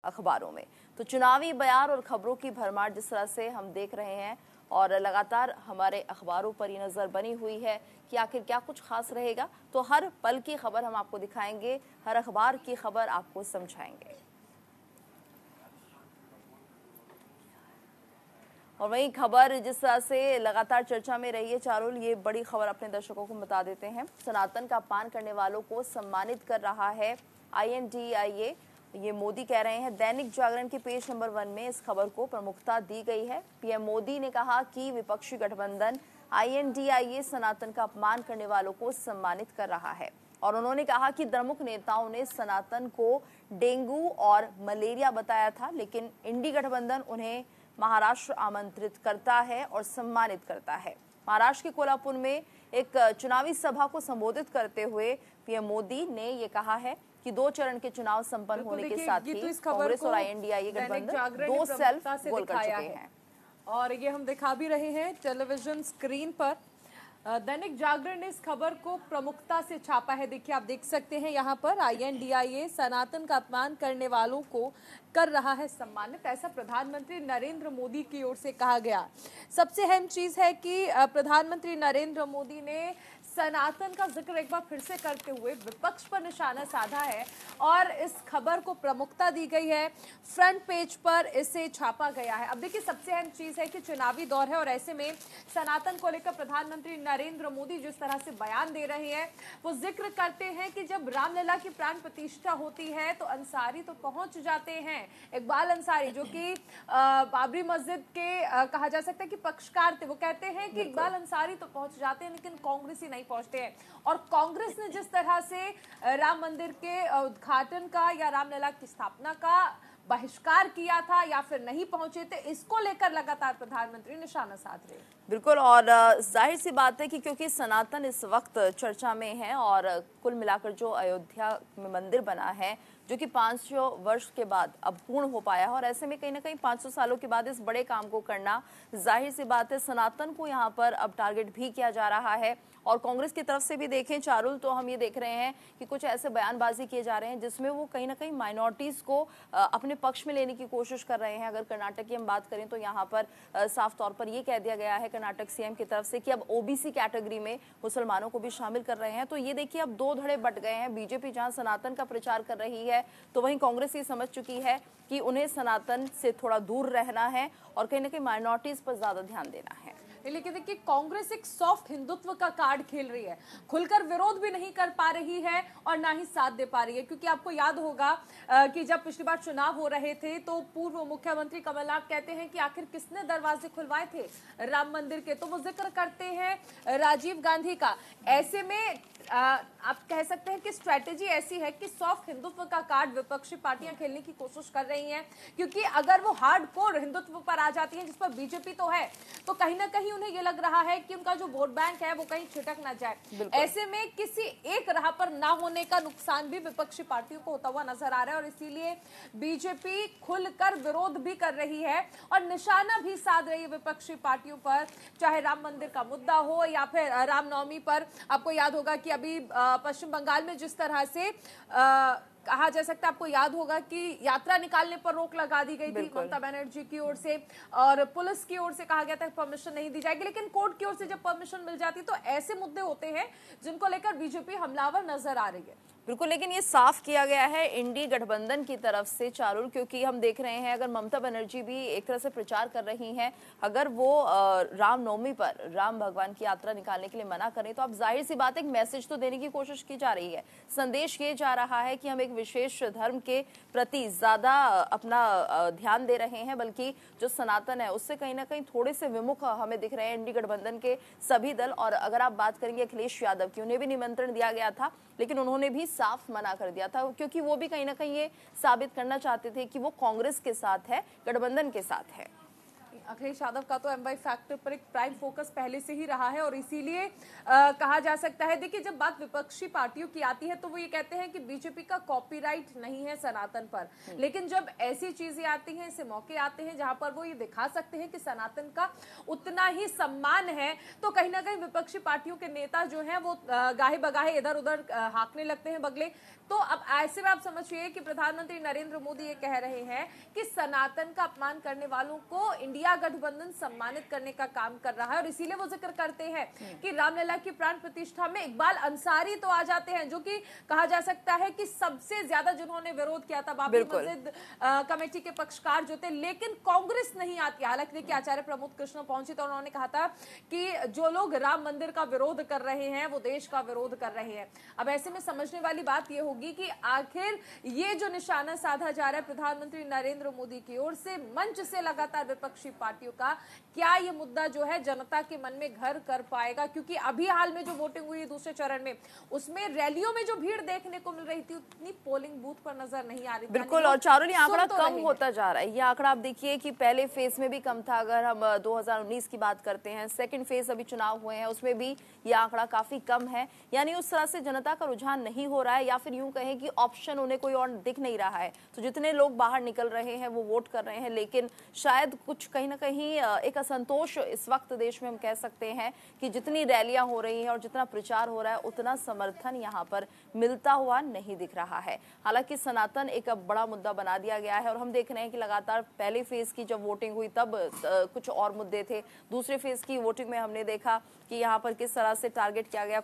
अखबारों में। तो चुनावी बयान और खबरों की भरमार जिस तरह से हम देख रहे हैं और लगातार हमारे अखबारों पर ये नज़र बनी हुई है कि आखिर क्या कुछ खास रहेगा, तो हर पल की खबर हम आपको दिखाएंगे, हर अखबार की खबर आपको समझाएंगे। और वही खबर जिस तरह से लगातार चर्चा में रही है चारुल, ये बड़ी खबर अपने दर्शकों को बता देते हैं। सनातन का अपमान करने वालों को सम्मानित कर रहा है INDIA, ये मोदी कह रहे हैं। दैनिक जागरण के पेज नंबर 1 में इस खबर को प्रमुखता दी गई है। PM मोदी ने कहा कि विपक्षी गठबंधन INDIA सनातन का अपमान करने वालों को सम्मानित कर रहा है और उन्होंने कहा कि प्रमुख नेताओं ने सनातन को डेंगू और मलेरिया बताया था, लेकिन इंडी गठबंधन उन्हें महाराष्ट्र आमंत्रित करता है और सम्मानित करता है। महाराष्ट्र के कोल्हापुर में एक चुनावी सभा को संबोधित करते हुए PM मोदी ने ये कहा है कि 2 चरण के चुनाव संपन्न होने के साथ ही कांग्रेस और INDIA गठबंधन 2 सेल्फ गोल कर चुके हैं और ये हम दिखा भी रहे हैं टेलीविजन स्क्रीन पर। दैनिक जागरण ने इस खबर को प्रमुखता से छापा है। देखिए, आप देख सकते हैं यहाँ पर INDIA सनातन का अपमान करने वालों को कर रहा है सम्मानित, ऐसा प्रधानमंत्री नरेंद्र मोदी की ओर से कहा गया। सबसे अहम चीज है कि प्रधानमंत्री नरेंद्र मोदी ने सनातन का जिक्र एक बार फिर से करते हुए विपक्ष पर निशाना साधा है और इस खबर को प्रमुखता दी गई है, फ्रंट पेज पर इसे छापा गया है। अब देखिए, सबसे अहम चीज है कि चुनावी दौर है और ऐसे में सनातन को लेकर प्रधानमंत्री नरेंद्र मोदी जिस तरह से बयान दे रहे हैं, वो जिक्र करते हैं कि जब रामलला की प्राण प्रतिष्ठा होती है तो अंसारी तो पहुंच जाते हैं। इकबाल अंसारी जो कि बाबरी मस्जिद के कहा जा सकता है कि पक्षकार थे, वो कहते हैं कि इकबाल अंसारी तो पहुंच जाते हैं लेकिन कांग्रेसी नहीं पहुंचते हैं। और कांग्रेस ने जिस तरह से राम मंदिर के उद्घाटन का या रामलला की स्थापना का बहिष्कार किया था या फिर नहीं पहुंचे थे, इसको लेकर लगातार प्रधानमंत्री निशाना साध रहे हैं। बिल्कुल, और जाहिर सी बात है कि क्योंकि सनातन इस वक्त चर्चा में है और कुल मिलाकर जो अयोध्या में मंदिर बना है जो कि 500 वर्ष के बाद अब पूर्ण हो पाया है और ऐसे में कहीं ना कहीं 500 सालों के बाद इस बड़े काम को करना, जाहिर सी बात है सनातन को यहाँ पर अब टारगेट भी किया जा रहा है। और कांग्रेस की तरफ से भी देखें चारुल, तो हम ये देख रहे हैं कि कुछ ऐसे बयानबाजी किए जा रहे हैं जिसमें वो कहीं ना कहीं माइनॉरिटीज को अपने पक्ष में लेने की कोशिश कर रहे हैं। अगर कर्नाटक की हम बात करें तो यहाँ पर साफ तौर पर यह कह दिया गया है कर्नाटक CM की तरफ से कि अब OBC कैटेगरी में मुसलमानों को भी शामिल कर रहे हैं। तो ये देखिए, अब 2 धड़े बट गए हैं। बीजेपी जहां सनातन का प्रचार कर रही है तो वहीं कांग्रेस ये समझ चुकी है कि उन्हें सनातन से थोड़ा दूर रहना है और कहीं ना कहीं माइनॉरिटीज पर ज्यादा ध्यान देना है। लेकिन देखिए, कांग्रेस एक सॉफ्ट हिंदुत्व का कार्ड खेल रही है, खुलकर विरोध भी नहीं कर पा रही है और ना ही साथ दे पा रही है। क्योंकि आपको याद होगा कि जब पिछली बार चुनाव हो रहे थे तो पूर्व मुख्यमंत्री कमलनाथ कहते हैं कि आखिर किसने दरवाजे खुलवाए थे राम मंदिर के, तो वो जिक्र करते हैं राजीव गांधी का। ऐसे में आप कह सकते हैं कि स्ट्रैटेजी ऐसी है कि सॉफ्ट हिंदुत्व का कार्ड विपक्षी पार्टियां खेलने की कोशिश कर रही हैं, क्योंकि अगर वो हार्डकोर हिंदुत्व पर आ जाती हैं जिस पर बीजेपी तो है, तो कहीं ना कहीं उन्हें ये लग रहा है कि उनका जो वोट बैंक है वो कहीं छिटक ना जाए। ऐसे में किसी एक राह पर ना होने का नुकसान भी विपक्षी पार्टियों को होता हुआ नजर आ रहा है और इसीलिए बीजेपी खुलकर विरोध भी कर रही है और निशाना भी साध रही है विपक्षी पार्टियों पर, चाहे राम मंदिर का मुद्दा हो या फिर रामनवमी पर। आपको याद होगा कि अभी पश्चिम बंगाल में जिस तरह से कहा जा सकता है, आपको याद होगा कि यात्रा निकालने पर रोक लगा दी गई थी ममता बनर्जी की ओर से और पुलिस की ओर से कहा गया था परमिशन नहीं दी जाएगी, लेकिन कोर्ट की ओर से जब परमिशन मिल जाती तो ऐसे मुद्दे होते हैं जिनको लेकर बीजेपी हमलावर नजर आ रही है। बिल्कुल, लेकिन ये साफ किया गया है इंडी गठबंधन की तरफ से चारुल, क्योंकि हम देख रहे हैं अगर ममता बनर्जी भी एक तरह से प्रचार कर रही हैं, अगर वो रामनवमी पर राम भगवान की यात्रा निकालने के लिए मना करें तो अब जाहिर सी बात एक मैसेज तो देने की कोशिश की जा रही है। संदेश ये जा रहा है कि हम एक विशेष धर्म के प्रति ज्यादा अपना ध्यान दे रहे हैं, बल्कि जो सनातन है उससे कहीं ना कहीं थोड़े से विमुख हमें दिख रहे हैं इंडी गठबंधन के सभी दल। और अगर आप बात करेंगे अखिलेश यादव की, उन्हें भी निमंत्रण दिया गया था लेकिन उन्होंने भी साफ मना कर दिया था, क्योंकि वो भी कहीं ना कहीं ये साबित करना चाहते थे कि वो कांग्रेस के साथ है, गठबंधन के साथ है। अखिलेश यादव का तो एमवाई फैक्टर पर एक प्राइम फोकस पहले से ही रहा है और इसीलिए कहा जा सकता है। देखिए, जब बात विपक्षी पार्टियों की आती है तो वो ये कहते हैं कि बीजेपी का कॉपीराइट नहीं है सनातन पर, लेकिन जब ऐसी चीजें आती हैं, ऐसे मौके आते हैं जहां पर वो ये दिखा सकते हैं कि सनातन का उतना ही सम्मान है, तो कहीं ना कहीं विपक्षी पार्टियों के नेता जो हैं वो गाहे बगाहे इधर उधर हाँकने लगते हैं बगले। तो अब ऐसे में आप समझिए कि प्रधानमंत्री नरेंद्र मोदी ये कह रहे हैं कि सनातन का अपमान करने वालों को इंडिया गठबंधन सम्मानित करने का काम कर रहा है, और इसीलिए वो जिक्र करते हैं कि रामलला की प्राण प्रतिष्ठा में इकबाल अंसारी तो आ जाते हैं, जो कि कहा जा सकता है कि सबसे ज्यादा जिन्होंने विरोध किया था बाबरी मस्जिद कमेटी के पक्षकार जो थे, लेकिन कांग्रेस नहीं आती। हालांकि देखिए, आचार्य प्रमोद कृष्ण पहुंचे तो उन्होंने कहा था कि जो लोग राम मंदिर का विरोध कर रहे हैं वो देश का विरोध कर रहे हैं। अब ऐसे में समझने वाली बात यह होगी कि आखिर ये जो निशाना साधा जा रहा है प्रधानमंत्री नरेंद्र मोदी की ओर से मंच से लगातार विपक्षी पार्टियों का, क्या ये मुद्दा जो है जनता के मन में घर कर पाएगा? क्योंकि अभी हाल में जो वोटिंग हुई है दूसरे चरण में, उसमें रैलियों में जो भीड़ देखने को मिल रही थी उतनी पोलिंग बूथ पर नजर नहीं आ रही। बिल्कुल, और चारुल ये आंकड़ा कम होता जा रहा है। ये आंकड़ा आप देखिए कि पहले फेज में भी कम था, अगर हम 2019 की बात करते हैं, सेकंड फेज अभी चुनाव हुए हैं उसमें भी ये आंकड़ा काफी कम है। यानी उस तरह से जनता का रुझान नहीं हो रहा है, या फिर यूं कहें कि ऑप्शन उन्हें कोई और दिख नहीं रहा है। तो जितने लोग बाहर निकल रहे हैं वो वोट कर रहे हैं, लेकिन शायद कुछ कहीं ना कहीं एक असंतोष इस वक्त देश में हम कह सकते हैं कि जितनी रैलियां हो रही हैं और जितना प्रचार हो रहा है उतना समर्थन यहाँ पर मिलता हुआ नहीं दिख रहा है। हालांकि सनातन एक बड़ा मुद्दा बना दिया गया है और हम देख रहे हैं कि लगातार पहले फेज की जब वोटिंग हुई तब कुछ और मुद्दे थे, दूसरे फेज की वोटिंग में हमने देखा कि यहाँ पर किस तरह से टारगेट किया गया।